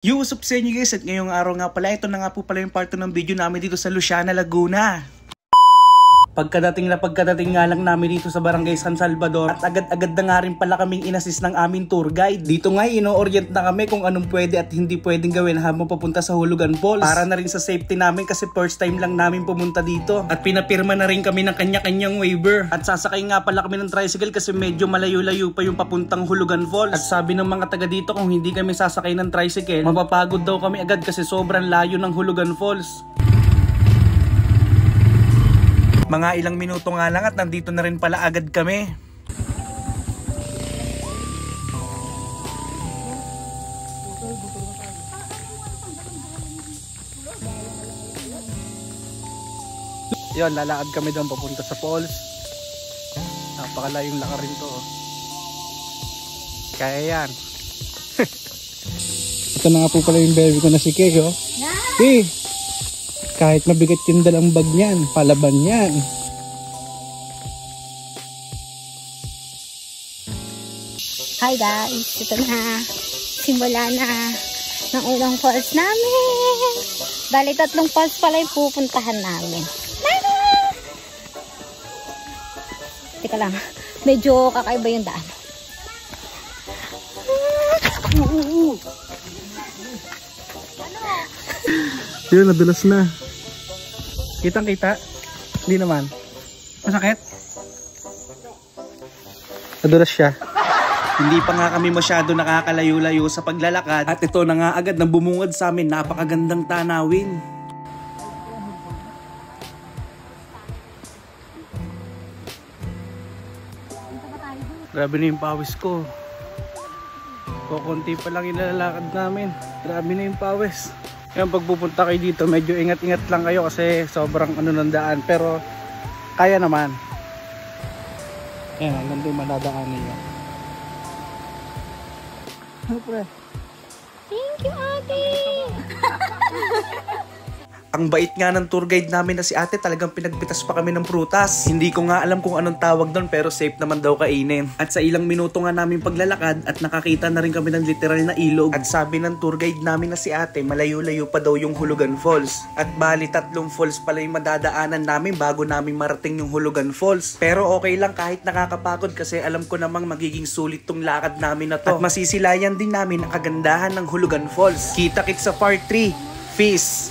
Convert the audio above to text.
Yo, what's up sa inyo guys? At ngayong araw nga pala, ito na nga po pala yung part 2 ng video namin dito sa Luciana, Laguna. Pagkadating nga lang namin dito sa Barangay San Salvador at agad-agad na nga rin pala kaming inassist ng aming tour guide. Dito nga ino-orient na kami kung anong pwede at hindi pwedeng gawin habang papunta sa Hulugan Falls. Para na rin sa safety namin kasi first time lang namin pumunta dito. At pinapirma na rin kami ng kanya-kanyang waiver. At sasakay nga pala kami ng tricycle kasi medyo malayo-layo pa yung papuntang Hulugan Falls. At sabi ng mga taga dito kung hindi kami sasakay ng tricycle, mapapagod daw kami agad kasi sobrang layo ng Hulugan Falls. Mga ilang minuto nga lang at nandito na rin pala agad kami. Yun, lalakad kami doon papunta sa falls. Napakalayong laka rin to. Kaya yan. Ito na nga po pala yung baby ko na si Kay, oh. Hey! Kahit mabigat yung dalang bag niyan, palaban yan. Hi guys, ito na. Simula na ng unang falls namin. Bali, 3 falls pala yung pupuntahan namin. Teka lang, medyo kakaiba yung daan. Yun, nadulas na. Kitang-kita? Hindi naman. Masakit? Nadulas siya. Hindi pa nga kami masyado nakakalayo-layo sa paglalakad. At ito na nga agad na bumungad sa amin. Napakagandang tanawin. Grabe na yung pawis ko. Kukunti pa lang ilalakad namin. Grabe na yung pawis. Yung pagpupunta kayo dito, medyo ingat-ingat lang kayo kasi sobrang ng daan. Pero kaya naman. Ayan, hanggang doon madadaanin nyo. Ano pre? Thank you, ate! Ang bait nga ng tour guide namin na si ate, talagang pinagpitas pa kami ng prutas. Hindi ko nga alam kung anong tawag doon pero safe naman daw kainin. At sa ilang minuto nga namin paglalakad at nakakita na rin kami ng literal na ilog. At sabi ng tour guide namin na si ate, malayo-layo pa daw yung Hulugan Falls. At bali 3 falls pala yung madadaanan namin bago namin marating yung Hulugan Falls. Pero okay lang kahit nakakapagod kasi alam ko namang magiging sulit tong lakad namin na to. At masisilayan din namin ang kagandahan ng Hulugan Falls. Kita-kits sa part 3. Peace!